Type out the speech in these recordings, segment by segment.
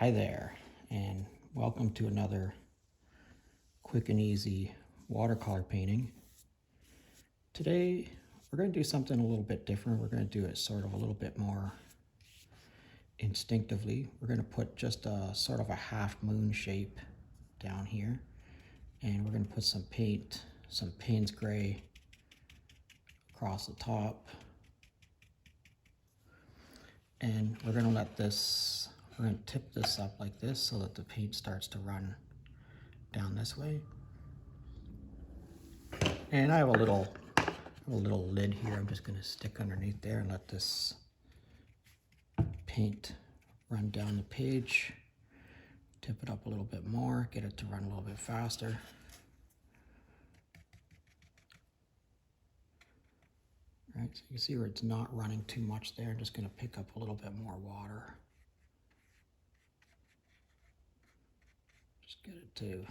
Hi there, and welcome to another quick and easy watercolor painting. Today, we're going to do something a little bit different. We're going to do it sort of a little bit more instinctively. We're going to put just a sort of a half moon shape down here, and we're going to put some paint, some Payne's gray across the top. And we're going to let this, we're going to tip this up like this so that the paint starts to run down this way. And I have a little lid here. I'm just going to stick underneath there and let this paint run down the page. Tip it up a little bit more, get it to run a little bit faster. All right, so you can see where it's not running too much there. I'm just going to pick up a little bit more water. Just get it to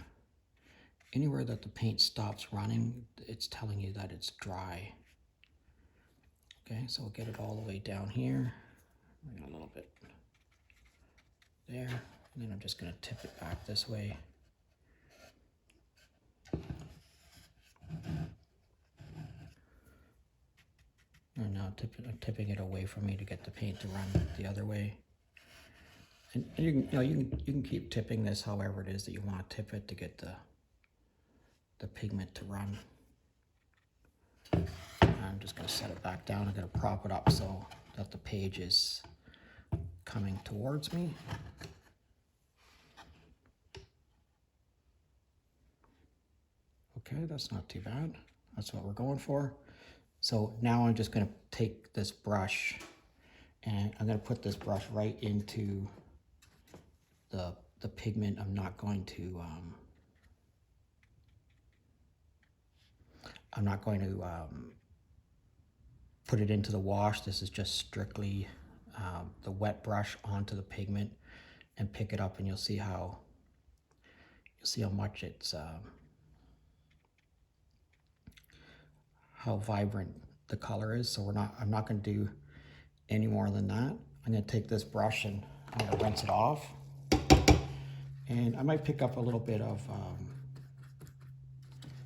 anywhere that the paint stops running, it's telling you that it's dry. Okay, so we'll get it all the way down here. Bring it a little bit there, and then I'm just going to tip it back this way. And now I'm tipping it away from me to get the paint to run the other way. And you can keep tipping this however it is that you want to tip it to get the pigment to run. I'm just going to set it back down. I'm going to prop it up so that the page is coming towards me. Okay, that's not too bad. That's what we're going for. So now I'm just going to take this brush and I'm going to put this brush right into the pigment. I'm not going to put it into the wash. This is just strictly the wet brush onto the pigment and pick it up, and you'll see how much it's how vibrant the color is. So I'm not going to do any more than that. I'm going to take this brush and I'm going to rinse it off, and I might pick up a little bit of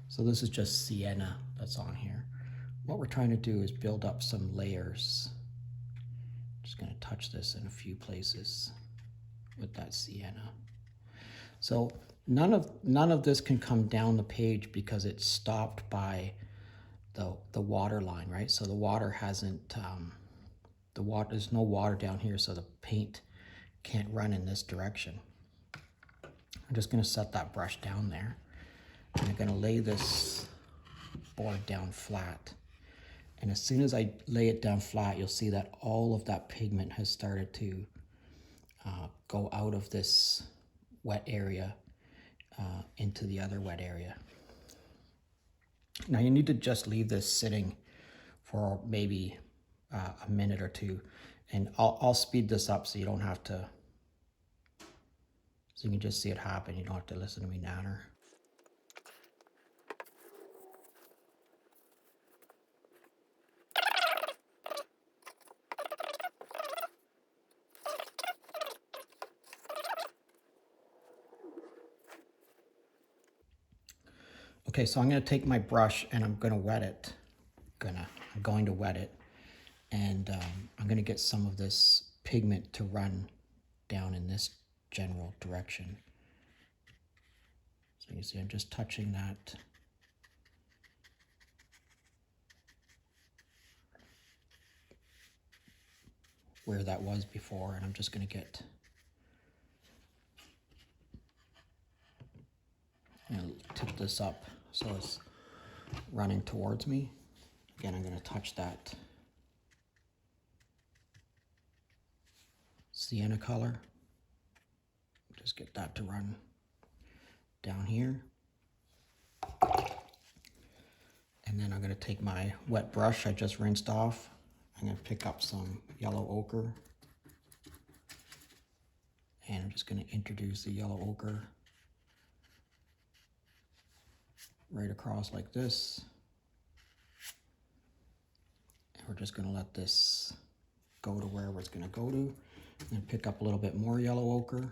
so this is just sienna that's on here. What we're trying to do is build up some layers. Just going to touch this in a few places with that sienna. So none of this can come down the page because it's stopped by the water line, right? So the water hasn't there's no water down here, so the paint can't run in this direction. I'm just going to set that brush down there, and I'm going to lay this board down flat. And as soon as I lay it down flat, you'll see that all of that pigment has started to go out of this wet area into the other wet area. Now you need to just leave this sitting for maybe a minute or two, and I'll speed this up so you don't have to, so you can just see it happen. You don't have to listen to me natter. Okay, so I'm going to take my brush and I'm going to wet it. I'm going to wet it, and I'm going to get some of this pigment to run down in this general direction. So you see I'm just touching that. Where that was before, and I'm just going to get tip this up so it's running towards me. Again, I'm going to touch that sienna color. Just get that to run down here. And then I'm going to take my wet brush I just rinsed off. I'm going to pick up some yellow ochre. And I'm just going to introduce the yellow ochre right across like this. And we're just going to let this go to wherever it's going to go to. And pick up a little bit more yellow ochre.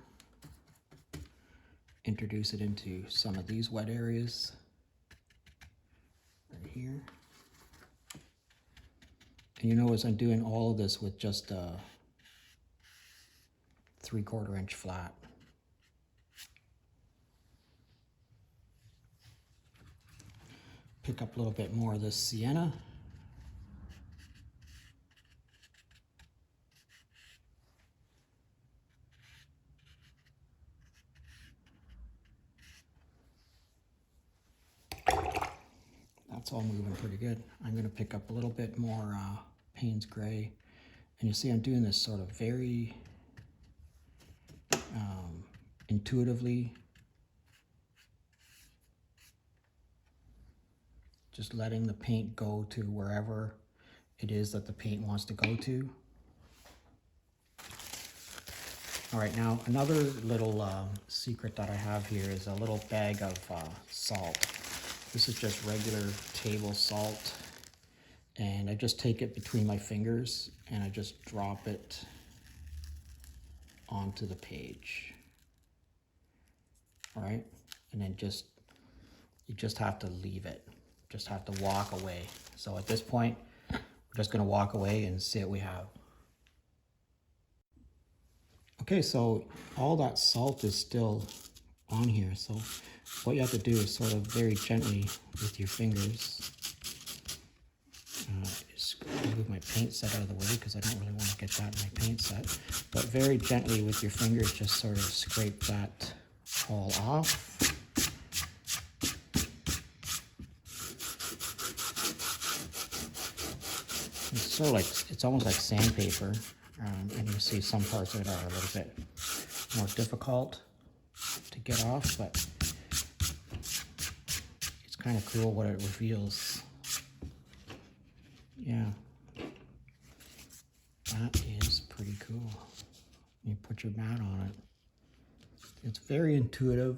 introduce it into some of these wet areas right here. And you notice I'm doing all of this with just a 3/4 inch flat. Pick up a little bit more of this sienna. That's all moving pretty good. I'm going to pick up a little bit more Payne's gray. And you see I'm doing this sort of very intuitively. Just letting the paint go to wherever it is that the paint wants to go to. All right, now another little secret that I have here is a little bag of salt. This is just regular table salt. And I just take it between my fingers and I just drop it onto the page. All right, and then you just have to leave it. Just have to walk away. So at this point, we're just gonna walk away and see what we have. Okay, so all that salt is still on here. So what you have to do is sort of very gently with your fingers, just move my paint set out of the way because I don't really want to get that in my paint set, but very gently with your fingers, just sort of scrape that all off. It's sort of like, it's almost like sandpaper, and you see some parts of it are a little bit more difficult to get off, but it's kind of cool what it reveals. Yeah, that is pretty cool. You put your mat on it. It's very intuitive.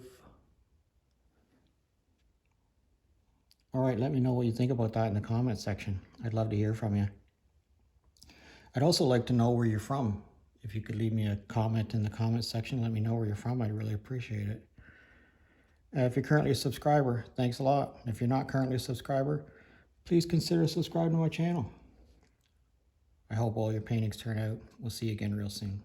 All right, let me know what you think about that in the comment section. I'd love to hear from you. I'd also like to know where you're from. If you could leave me a comment in the comment section, let me know where you're from. I'd really appreciate it. If you're currently a subscriber, thanks a lot. If you're not currently a subscriber, please consider subscribing to my channel. I hope all your paintings turn out. We'll see you again real soon.